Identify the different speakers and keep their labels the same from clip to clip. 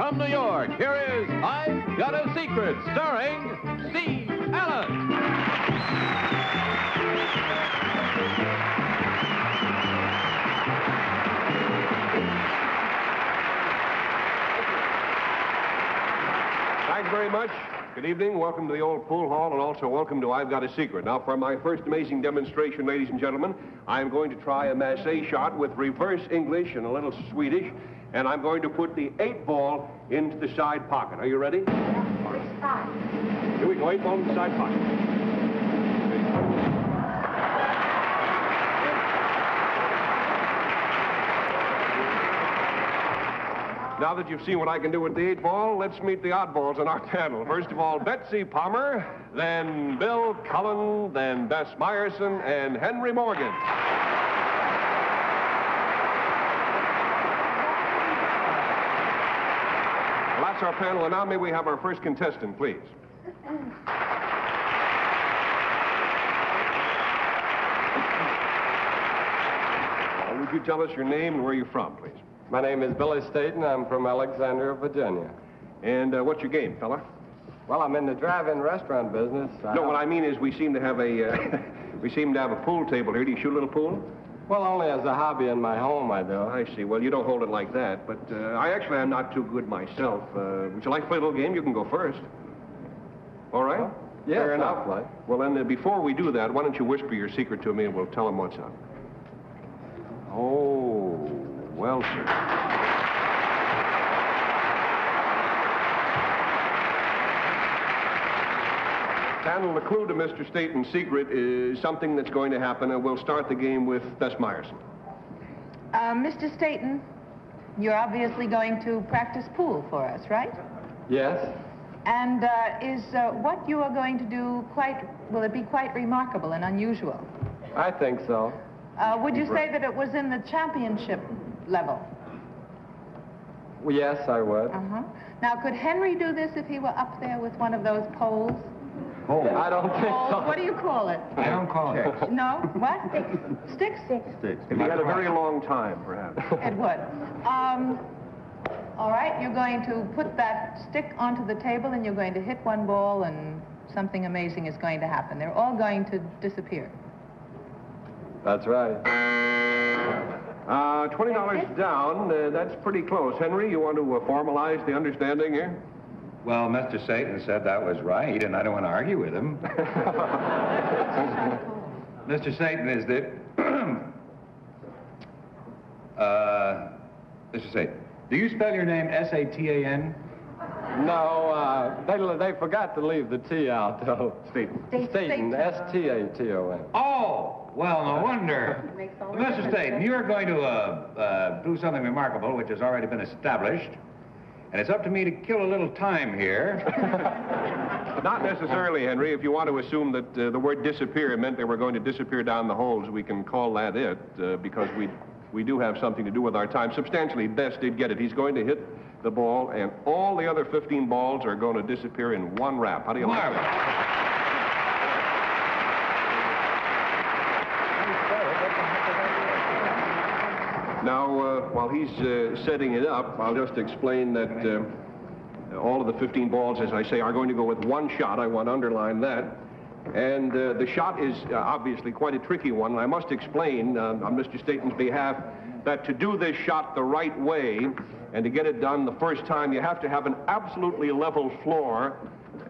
Speaker 1: From New York, here is I've Got a Secret, starring Steve Allen.
Speaker 2: Thanks very much. Good evening. Welcome to the old pool hall, and also welcome to I've Got a Secret. Now, for my first amazing demonstration, ladies and gentlemen, I'm going to try a massé shot with reverse English and a little Swedish, and I'm going to put the 8-ball into the side pocket. Are you ready?
Speaker 3: Which side?
Speaker 2: Here we go. 8-ball in the side pocket. Now that you've seen what I can do with the 8-ball, let's meet the oddballs on our panel. First of all, Betsy Palmer, then Bill Cullen, then Bess Meyerson, and Henry Morgan. Well, that's our panel, and now may we have our first contestant, please. Would you tell us your name and where you're from, please?
Speaker 4: My name is Billy Staten. I'm from Alexandria, Virginia.
Speaker 2: And what's your game, fella?
Speaker 4: Well, I'm in the drive-in restaurant business.
Speaker 2: No, what I mean is we seem to have a pool table here. Do you shoot a little pool?
Speaker 4: Well, only as a hobby in my home, I do.
Speaker 2: I see. Well, you don't hold it like that, but I actually am not too good myself. Would you like to play a little game? You can go first. All right?
Speaker 4: Well, yes,
Speaker 2: fair enough.
Speaker 4: I'll play.
Speaker 2: Well, then, before we do that, why don't you whisper your secret to me and we'll tell them what's up. Oh, well, sir. Panel, the clue to Mr. Staten's secret is something that's going to happen, and we'll start the game with Bess Meyerson.
Speaker 3: Mr. Staten, you're obviously going to practice pool for us, right?
Speaker 4: Yes.
Speaker 3: And is what you are going to do will it be quite remarkable and unusual?
Speaker 4: I think so.
Speaker 3: Would you say that it was in the championship level?
Speaker 4: Well, yes, I would.
Speaker 3: Uh-huh. Now, could Henry do this if he were up there with one of those poles?
Speaker 4: Oh, I don't think so.
Speaker 3: What do you call it?
Speaker 5: I don't call it.
Speaker 3: No? What? Sticks? Sticks.
Speaker 2: If he had a very long time, perhaps.
Speaker 3: It would. All right, you're going to put that stick onto the table and you're going to hit one ball and something amazing is going to happen. They're all going to disappear.
Speaker 4: That's right.
Speaker 2: $20 down. That's pretty close. Henry, you want to formalize the understanding here?
Speaker 5: Well, Mr. Staten said that was right, and I don't want to argue with him. Mr. Staten, is that... Mr. Staten, do you spell your name S-A-T-A-N?
Speaker 4: No, they forgot to leave the T out, though.
Speaker 2: Staten.
Speaker 4: Staten, S-T-A-T-O-N.
Speaker 5: Oh, well, no wonder. Mr. Staten, you're going to do something remarkable, which has already been established. And it's up to me to kill a little time here.
Speaker 2: Not necessarily, Henry. If you want to assume that the word disappear meant they were going to disappear down the holes, we can call that it, because we do have something to do with our time. Substantially, Bess did get it. He's going to hit the ball, and all the other 15 balls are going to disappear in one wrap. How do you like that? Now, while he's setting it up, I'll just explain that all of the 15 balls, as I say, are going to go with one shot. I want to underline that. And the shot is obviously quite a tricky one. And I must explain on Mr. Staten's behalf that to do this shot the right way and to get it done the first time, you have to have an absolutely level floor.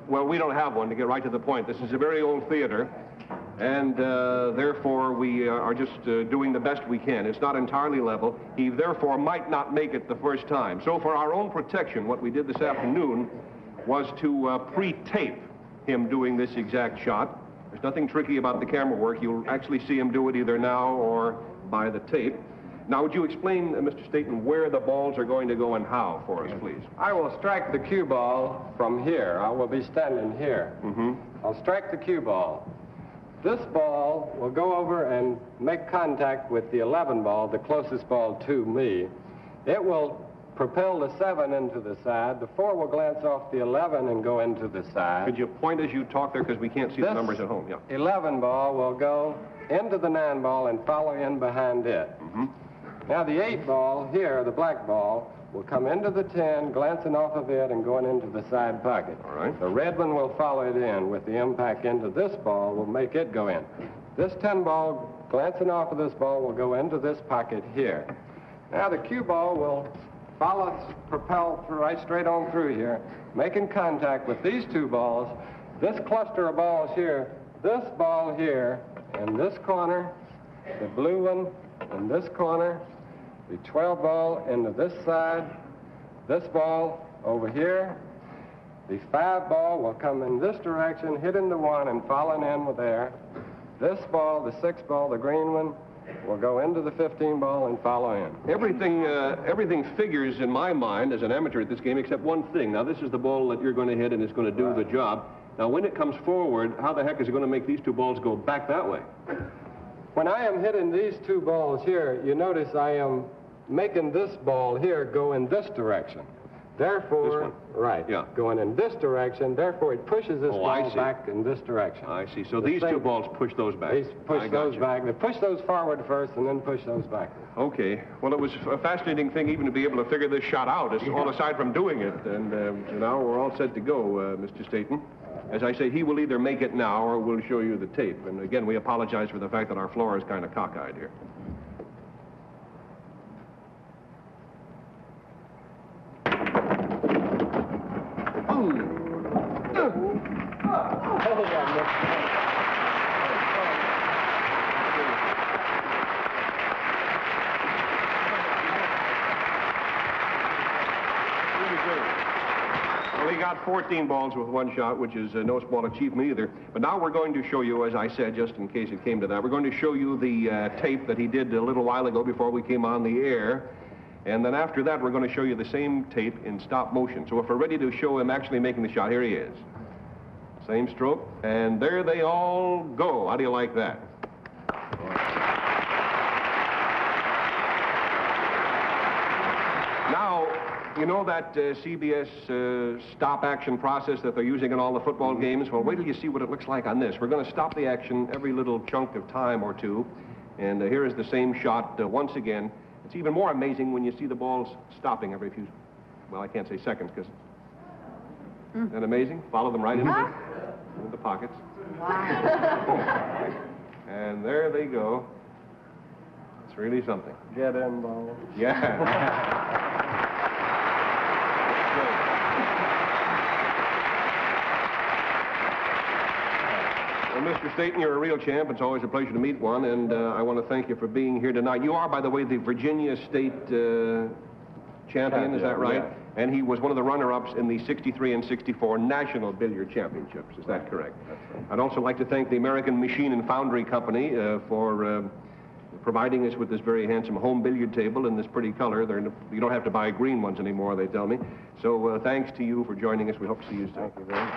Speaker 2: Well, we don't have one, to get right to the point. This is a very old theater. And therefore, we are just doing the best we can. It's not entirely level. He therefore might not make it the first time. So for our own protection, what we did this afternoon was to pre-tape him doing this exact shot. There's nothing tricky about the camera work. You'll actually see him do it either now or by the tape. Now, would you explain, Mr. Staten, where the balls are going to go and how for us, please?
Speaker 4: I will strike the cue ball from here. I will be standing here.
Speaker 2: Mm-hmm.
Speaker 4: I'll strike the cue ball. This ball will go over and make contact with the 11 ball, the closest ball to me. It will propel the 7 into the side. The 4 will glance off the 11 and go into the side.
Speaker 2: Could you point as you talk there, because we can't see the numbers at home? Yeah.
Speaker 4: 11 ball will go into the 9 ball and follow in behind it.
Speaker 2: Mm-hmm.
Speaker 4: Now the 8 ball here, the black ball, will come into the 10, glancing off of it and going into the side pocket.
Speaker 2: All right.
Speaker 4: The red one will follow it in with the impact into this ball will make it go in. This 10 ball, glancing off of this ball, will go into this pocket here. Now the cue ball will propel right straight on through here, making contact with these 2 balls. This cluster of balls here, this ball here, in this corner, the blue one in this corner, the 12 ball into this side, this ball over here, the 5 ball will come in this direction, hitting the 1 and falling in with air. This ball, the 6 ball, the green one, will go into the 15 ball and follow in.
Speaker 2: Everything figures in my mind as an amateur at this game except one thing. Now, this is the ball that you're going to hit and it's going to do the job. Now, when it comes forward, how the heck is it going to make these 2 balls go back that way?
Speaker 4: When I am hitting these 2 balls here, you notice I am making this ball here go in this direction. Therefore,
Speaker 2: this one.
Speaker 4: Right,
Speaker 2: yeah,
Speaker 4: going in this direction, therefore it pushes this ball back in this direction.
Speaker 2: I see. So these 2 balls push those back.
Speaker 4: These push those back. They push those forward first and then push those back.
Speaker 2: Okay. Well, it was a fascinating thing even to be able to figure this shot out, all aside from doing it. And so now we're all set to go, Mr. Staten. As I say, he will either make it now or we'll show you the tape. And again, we apologize for the fact that our floor is kind of cockeyed here. Well, he got 14 balls with 1 shot, which is no small achievement either. But now we're going to show you, as I said, just in case it came to that, we're going to show you the tape that he did a little while ago before we came on the air. And then after that, we're going to show you the same tape in stop motion. So if we're ready to show him actually making the shot, here he is. Same stroke, and there they all go. How do you like that? Now, you know that CBS stop action process that they're using in all the football games? Well, wait till you see what it looks like on this. We're going to stop the action every little chunk of time or two. And here is the same shot once again. It's even more amazing when you see the balls stopping every few, well, I can't say seconds, because isn't that amazing? Follow them right into the pockets. Wow. And there they go. It's really something.
Speaker 4: Get in, ball.
Speaker 2: Yeah. Well, Mr. Staten, you're a real champ. It's always a pleasure to meet one, and I want to thank you for being here tonight. You are, by the way, the Virginia State champion, is that right?
Speaker 4: Yeah.
Speaker 2: And he was one of the runner-ups in the 63 and 64 National Billiard Championships. Is that correct?
Speaker 4: That's right.
Speaker 2: I'd also like to thank the American Machine and Foundry Company for providing us with this very handsome home billiard table in this pretty color. You don't have to buy green ones anymore, they tell me. So thanks to you for joining us. We hope to see you soon.
Speaker 4: Thank you very much.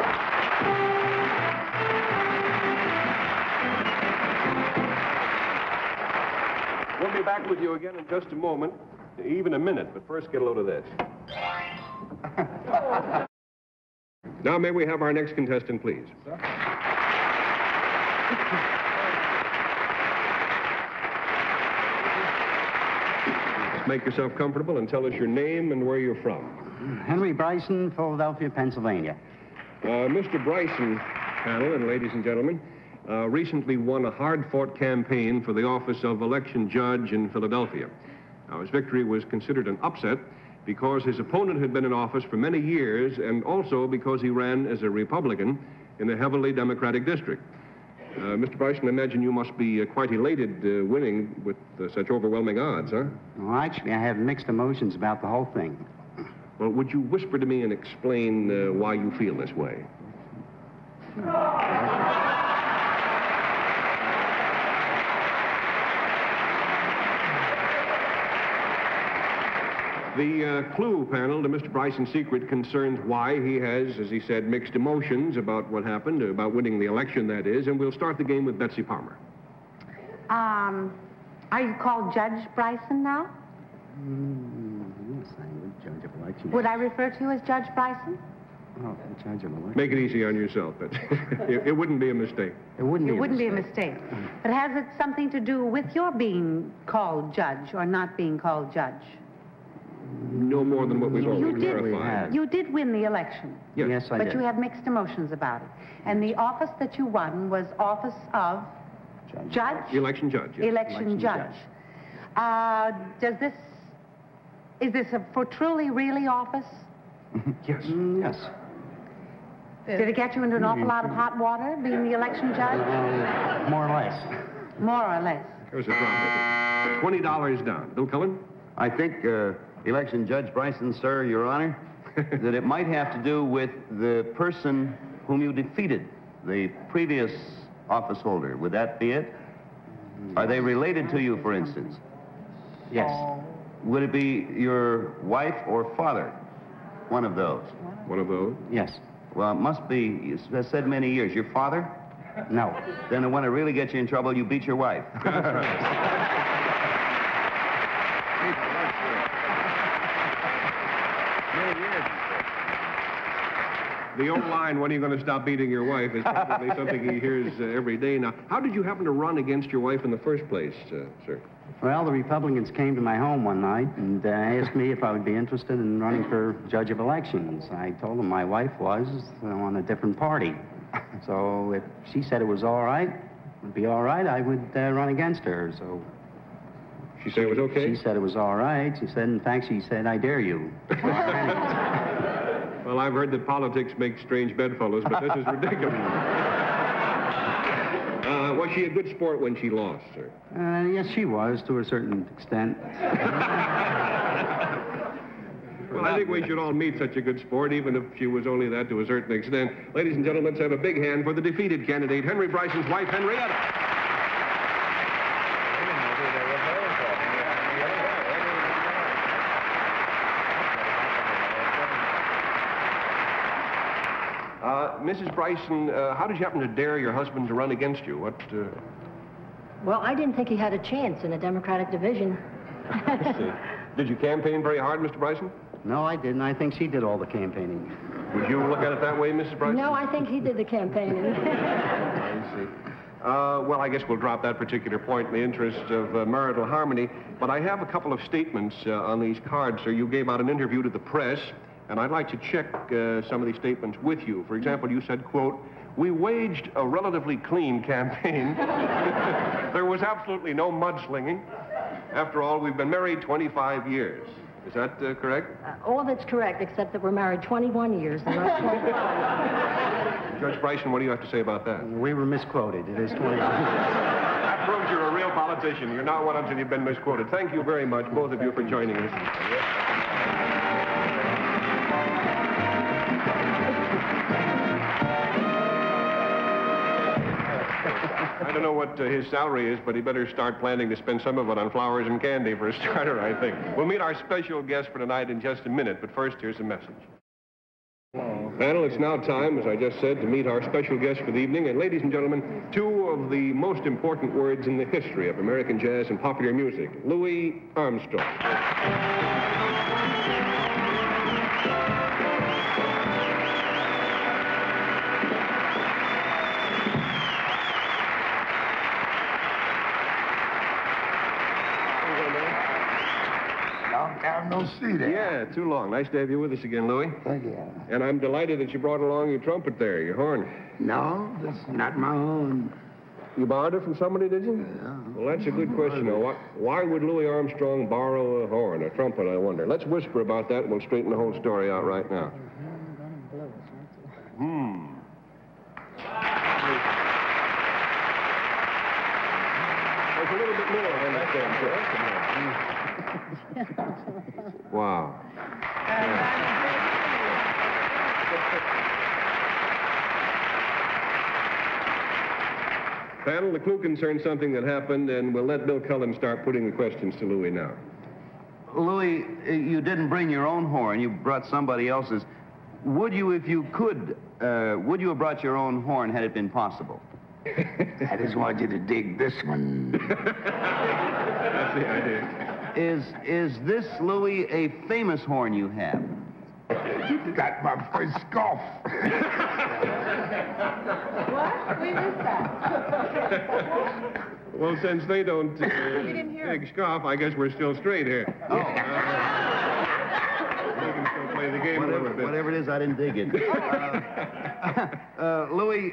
Speaker 2: We'll be back with you again in just a moment, even a minute, but first get a load of this. Now may we have our next contestant, please? Just make yourself comfortable and tell us your name and where you're from.
Speaker 6: Henry Bryson, Philadelphia, Pennsylvania.
Speaker 2: Mr. Bryson, panel and ladies and gentlemen, recently won a hard-fought campaign for the office of election judge in Philadelphia. Now, his victory was considered an upset because his opponent had been in office for many years and also because he ran as a Republican in a heavily Democratic district. Mr. Bryson, I imagine you must be quite elated winning with such overwhelming odds, huh?
Speaker 6: Well, actually, I have mixed emotions about the whole thing.
Speaker 2: Well, would you whisper to me and explain why you feel this way? The clue, panel, to Mr. Bryson's secret concerns why he has, as he said, mixed emotions about what happened, about winning the election, that is, and we'll start the game with Betsy Palmer.
Speaker 7: Are you called Judge Bryson now?
Speaker 6: Yes, I would, Judge of Election.
Speaker 7: Would I refer to you as Judge Bryson?
Speaker 6: Oh, Judge of election.
Speaker 2: Make it easy on yourself, but it wouldn't be a mistake.
Speaker 6: It wouldn't be
Speaker 7: a mistake. But has it something to do with your being called judge or not being called judge?
Speaker 2: No more than what we've already clarified.
Speaker 7: You did win the election.
Speaker 2: Yes,
Speaker 6: I did.
Speaker 7: But you have mixed emotions about it. And the office that you won was office of judge?
Speaker 2: Election judge, yes.
Speaker 7: Election judge. Is this a for truly, really office?
Speaker 2: Yes.
Speaker 6: Yes.
Speaker 7: Did it get you into an awful lot of hot water, being the election judge?
Speaker 6: More or less.
Speaker 7: More or less.
Speaker 2: There's a drop. $20 down. Bill Cullen?
Speaker 8: I think, Election Judge Bryson, sir, Your Honor, that it might have to do with the person whom you defeated, the previous office holder. Would that be it? Are they related to you, for instance?
Speaker 6: Yes.
Speaker 8: Would it be your wife or father? One of those.
Speaker 2: One of those?
Speaker 6: Yes.
Speaker 8: Well, it must be, you said many years. Your father?
Speaker 6: No.
Speaker 8: Then when it really gets you in trouble, you beat your wife.
Speaker 2: The old line, when are you going to stop beating your wife, is probably something he hears every day. Now, how did you happen to run against your wife in the first place, sir?
Speaker 6: Well, the Republicans came to my home one night and asked me if I would be interested in running for judge of elections. I told them my wife was on a different party. So if she said it was all right, it would be all right, I would run against her. So
Speaker 2: she said it was okay?
Speaker 6: She said it was all right. She said, in fact, she said, I dare you.
Speaker 2: Well, I've heard that politics make strange bedfellows, but this is ridiculous. Was she a good sport when she lost, sir?
Speaker 6: Yes, she was, to a certain extent.
Speaker 2: Well, I think we should all meet such a good sport, even if she was only that to a certain extent. Ladies and gentlemen, let's have a big hand for the defeated candidate, Henry Bryson's wife, Henrietta. Mrs. Bryson, how did you happen to dare your husband to run against you? What,
Speaker 9: Well, I didn't think he had a chance in a Democratic division.
Speaker 2: Did you campaign very hard, Mr. Bryson?
Speaker 6: No, I didn't. I think she did all the campaigning.
Speaker 2: Would you look at it that way, Mrs. Bryson?
Speaker 9: No, I think he did the campaigning.
Speaker 2: I see. Well, I guess we'll drop that particular point in the interest of marital harmony. But I have a couple of statements on these cards, sir. You gave out an interview to the press, and I'd like to check some of these statements with you. For example, you said, quote, "We waged a relatively clean campaign. There was absolutely no mudslinging. After all, we've been married 25 years. Is that correct?"
Speaker 9: All that's correct, except that we're married 21 years and not 25.
Speaker 2: Judge Bryson, what do you have to say about that?
Speaker 6: We were misquoted. It is 20.
Speaker 2: That proves you're a real politician. You're not one until you've been misquoted. Thank you very much, both of you, for joining us. I don't know what his salary is, but he better start planning to spend some of it on flowers and candy for a starter, I think. We'll meet our special guest for tonight in just a minute, but first, here's a message. Panel, it's now time, as I just said, to meet our special guest for the evening. And ladies and gentlemen, two of the most important words in the history of American jazz and popular music, Louis Armstrong.
Speaker 10: Long time no see there.
Speaker 2: Yeah, too long. Nice to have you with us again, Louis.
Speaker 10: Thank you.
Speaker 2: And I'm delighted that you brought along your trumpet there, your horn.
Speaker 10: No, that's not my own.
Speaker 2: You borrowed it from somebody, did you?
Speaker 10: Yeah.
Speaker 2: Well, that's a good question, though. Why would Louis Armstrong borrow a horn, a trumpet, I wonder? Let's whisper about that, and we'll straighten the whole story out right now. There's a little bit more, I understand, sir. Wow. Panel, the clue concerns something that happened, and we'll let Bill Cullen start putting the questions to Louis now.
Speaker 8: Louis, you didn't bring your own horn. You brought somebody else's. Would you, if you could, would you have brought your own horn had it been possible?
Speaker 10: I just want you to dig this one.
Speaker 2: That's the idea.
Speaker 8: Is this, Louis, a famous horn you have?
Speaker 10: Got my first scoff.
Speaker 3: What? We missed that.
Speaker 2: Well, since they don't
Speaker 3: didn't hear
Speaker 2: take scoff, I guess we're still straight here.
Speaker 8: Oh.
Speaker 2: We can still play the game a little bit.
Speaker 8: Whatever it is, I didn't dig it. Louis,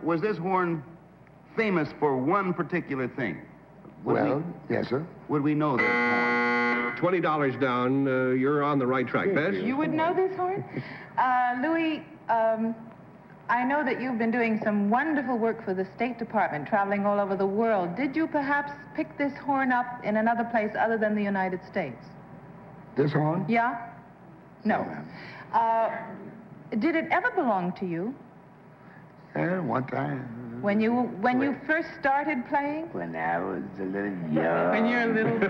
Speaker 8: was this horn famous for one particular thing?
Speaker 10: Yes, sir.
Speaker 8: Would we know this horn?
Speaker 2: $20 down. You're on the right track, Bess.
Speaker 3: You would know this horn? Louis, I know that you've been doing some wonderful work for the State Department, traveling all over the world. Did you perhaps pick this horn up in another place other than the United States?
Speaker 10: This horn?
Speaker 3: Yeah? No.
Speaker 10: ma'am.
Speaker 3: Did it ever belong to you?
Speaker 10: One time.
Speaker 3: When you first started playing?
Speaker 10: When I was a little young.
Speaker 3: When you're a little boy.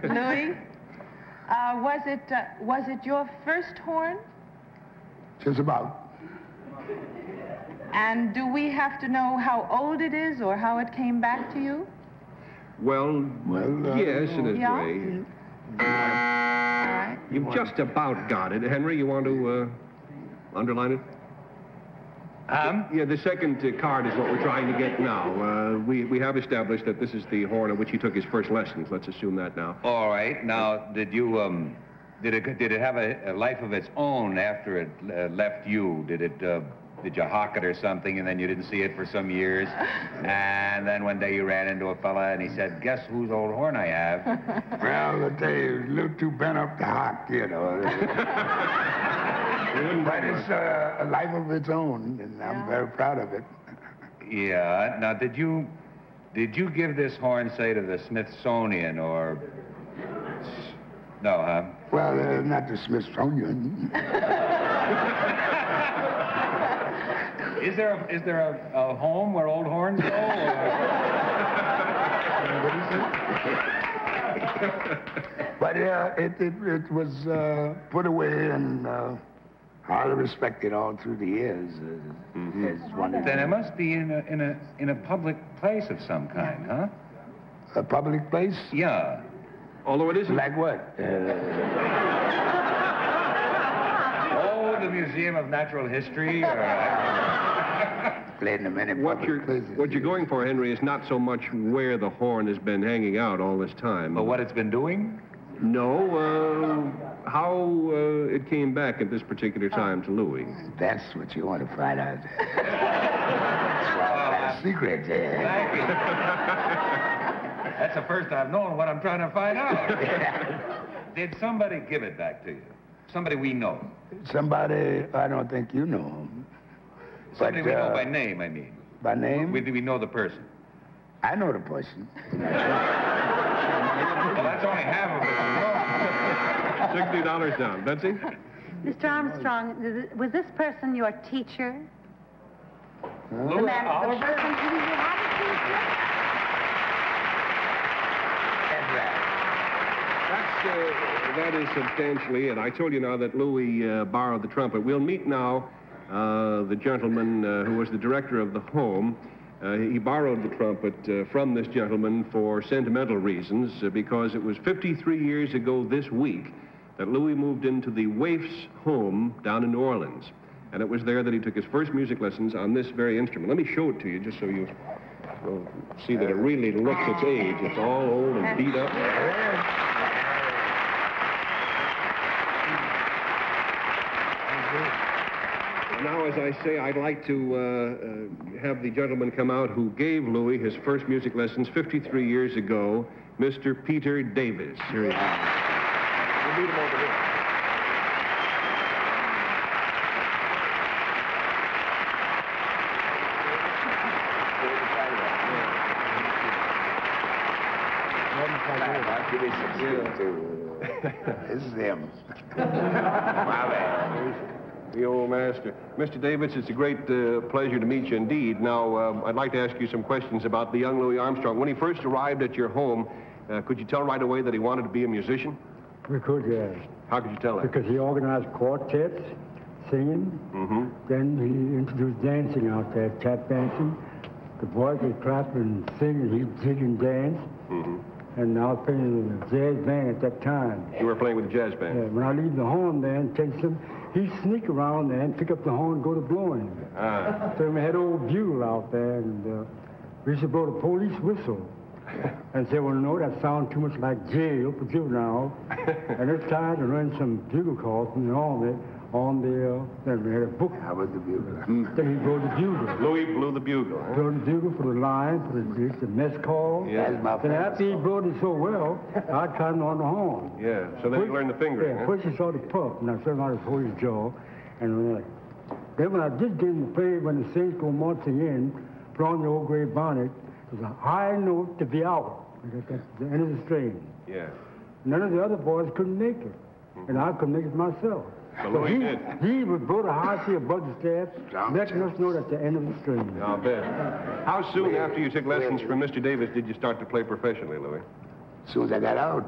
Speaker 3: Louis, was it your first horn?
Speaker 10: Just about.
Speaker 3: And do we have to know how old it is or how it came back to you?
Speaker 2: Well, yes, in a
Speaker 3: Yeah?
Speaker 2: way.
Speaker 3: All right.
Speaker 2: You've just about got it. Henry, you want to underline it? Yeah, the second card is what we're trying to get now. We have established that this is the horn on which he took his first lessons. Let's assume that now.
Speaker 5: All right. Now, did you did it have a life of its own after it left you? Did you hawk it or something, and then you didn't see it for some years? And then one day you ran into a fella, and he said, "Guess whose old horn I have?"
Speaker 10: Well, I'll tell you, it's a little too bent up to hawk, you know. But it's a life of its own, and I'm very proud of it.
Speaker 5: Yeah. Now, did you give this horn, say, to the Smithsonian or no, huh?
Speaker 10: Well, not the Smithsonian.
Speaker 5: Is there a home where old horns go?
Speaker 10: But it was put away and highly respected all through the years. As one of
Speaker 5: Then it must be in a public place of some kind, huh?
Speaker 10: a public place.
Speaker 5: Yeah.
Speaker 2: Although it isn't.
Speaker 10: Like what?
Speaker 5: Oh, the Museum of Natural History.
Speaker 10: Played in many
Speaker 2: What
Speaker 10: public places.
Speaker 2: you're going for, Henry, is not so much where the horn has been hanging out all this time.
Speaker 5: But what it's been doing?
Speaker 2: No, how it came back at this particular time to Louis.
Speaker 10: That's what you want to find out. That's why the secret.
Speaker 5: Thank you. That's the first I've known what I'm trying to find out. Did somebody give it back to you? Somebody we know?
Speaker 10: Somebody I don't think you know.
Speaker 5: Somebody we know by name, I mean.
Speaker 10: By name?
Speaker 5: We know the person.
Speaker 10: I know the person.
Speaker 5: Well, that's only half of it.
Speaker 2: $60 down. Betsy?
Speaker 7: Mr. Armstrong, was this person your teacher?
Speaker 5: Louis Armstrong?
Speaker 7: Did you have a teacher?
Speaker 2: That is substantially it. I told you now that Louis borrowed the trumpet. We'll meet now the gentleman who was the director of the home. He borrowed the trumpet from this gentleman for sentimental reasons because it was 53 years ago this week that Louis moved into the Waif's home down in New Orleans. And it was there that he took his first music lessons on this very instrument. Let me show it to you just so you will see that it really looks its age. It's all old and beat up. Now, as I say, I'd like to have the gentleman come out who gave Louis his first music lessons 53 years ago, Mr. Peter Davis. Here he is. We'll meet him over here.
Speaker 10: This is him.
Speaker 2: The old master. Mr. Davis, it's a great pleasure to meet you indeed. Now, I'd like to ask you some questions about the young Louis Armstrong. When he first arrived at your home, could you tell right away that he wanted to be a musician?
Speaker 11: We could, yes.
Speaker 2: How could you tell that?
Speaker 11: Because he organized quartets, singing.
Speaker 2: Mm-hmm.
Speaker 11: Then he introduced dancing out there, tap dancing. The boys would clap and sing, he'd sing and dance.
Speaker 2: Mm-hmm.
Speaker 11: and I was playing with the jazz band at that time.
Speaker 2: You were playing with the jazz band?
Speaker 11: Yeah, when I leave the horn there and take some, he'd sneak around there and pick up the horn and go to blowing. So we had an old bugle out there, and we used to blow the police whistle. And say, well, no, that sounds too much like jail for juvenile. And it's time to run some bugle calls from the army on the, then we had a book.
Speaker 10: How was the bugle?
Speaker 11: Then he blew the bugle.
Speaker 2: Louis blew the bugle. Huh?
Speaker 11: Blew the bugle for the line, for the mess call.
Speaker 2: Yeah.
Speaker 11: And after he blew it so well, I tied him on the horn.
Speaker 2: Yeah, so then you learned the fingering,
Speaker 11: Yeah,
Speaker 2: huh?
Speaker 11: first he saw the puff, and I showed him how to hold his jaw. And then when I did get him to play, when the Saints go marching in, put on the old gray bonnet, it was a high note to be out. Because that's the end of the string.
Speaker 2: Yeah.
Speaker 11: None of the other boys couldn't make it. And I couldn't make it myself.
Speaker 2: So Louis did.
Speaker 11: He would blow the high C above the staff, letting us know that's the end of the string.
Speaker 2: I'll bet. How soon after you took lessons from Mr. Davis did you start to play professionally, Louis?
Speaker 10: As soon as I got out.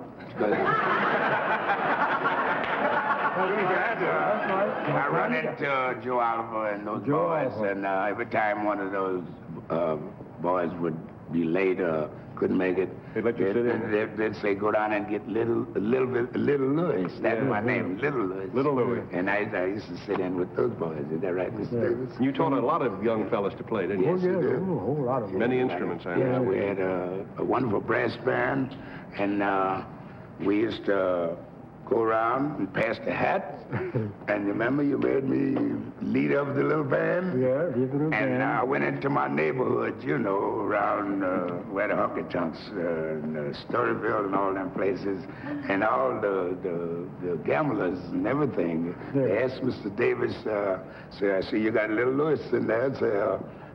Speaker 10: I run into Joe Oliver and those boys, and every time one of those boys would be late or couldn't make it,
Speaker 2: they'd let you sit in?
Speaker 10: They'd say, go down and get Little Louis. That's my name, Little Louis.
Speaker 2: Little Louis.
Speaker 10: And I used to sit in with those boys. Is that right, Mr. Davis?
Speaker 2: You taught a lot of young fellas to play, didn't you?
Speaker 11: Oh, yeah, a whole lot of them.
Speaker 2: Many instruments, I
Speaker 10: Yeah,
Speaker 2: understand.
Speaker 10: we had a wonderful brass band, and we used to go around and pass the hat. And remember, you made me leader of the little band?
Speaker 11: Yeah, leader of the band.
Speaker 10: And I went into my neighborhood, you know, around where the honky tonks, and Storyville and all them places, and all the gamblers and everything.
Speaker 11: Yeah.
Speaker 10: They asked Mr. Davis, say, I see you got Little Louis in there, say,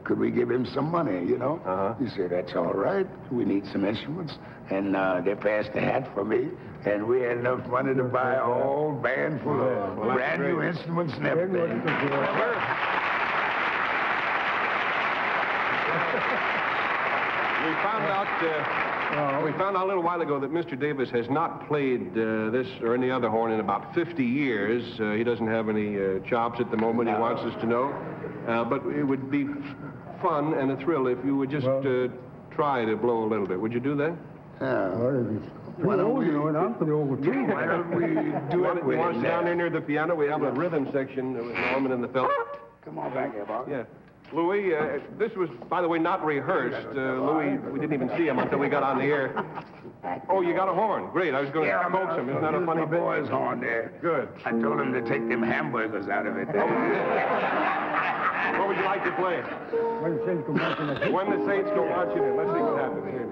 Speaker 10: could we give him some money, you know? He said, that's all right. We need some instruments. And they passed the hat for me. And we had enough money to buy a whole band full of brand new instruments and everything.
Speaker 2: We found out a little while ago that Mr. Davis has not played this or any other horn in about 50 years. He doesn't have any chops at the moment, he wants us to know. But it would be fun and a thrill if you would just try to blow a little bit. Would you do that?
Speaker 10: Why don't we,
Speaker 11: you know, and I'm pretty old too.
Speaker 10: why don't we do it with
Speaker 2: You want us
Speaker 10: him
Speaker 2: down
Speaker 10: there?
Speaker 2: there near the piano? We have a rhythm section with Norman and the fellow.
Speaker 10: Come on back here, Bob.
Speaker 2: Yeah. Louis, this was, by the way, not rehearsed. Louis, we didn't even see him until we got on the air. Oh, you got a horn. Great. I was going to coax him. Isn't that a funny bit?
Speaker 10: boy's horn there.
Speaker 2: Good.
Speaker 10: I told him to take them hamburgers out of it.
Speaker 2: What would you like to play?
Speaker 11: When the Saints go marching in.
Speaker 2: When the Saints go marching in. Let's see what happens here.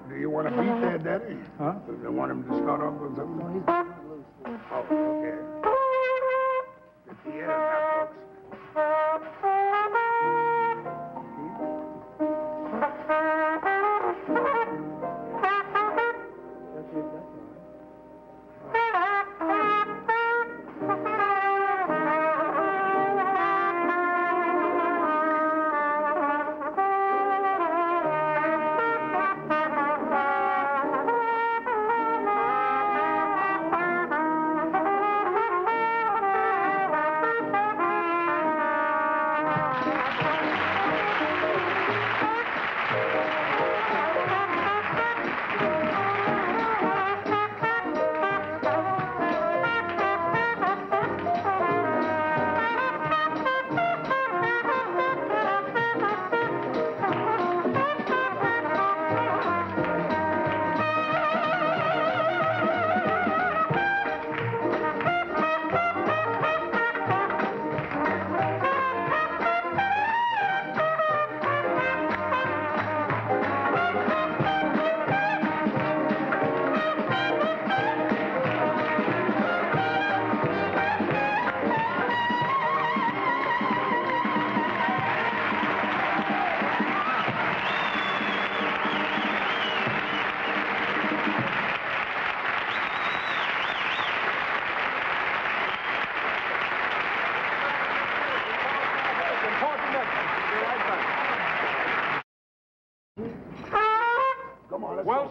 Speaker 10: Do you want to beat that, Daddy?
Speaker 11: Huh?
Speaker 10: Do you want him to start off with something? Oh, okay. The theater now, folks.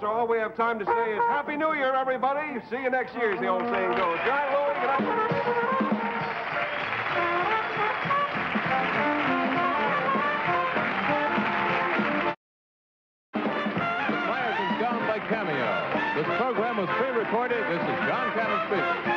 Speaker 2: so all we have time to say is Happy New Year, everybody. See you next year, as the old saying goes. Good night, Louis. Good night.
Speaker 1: Myers is gone by cameo. This program was pre-recorded. This is John Cannon speaking.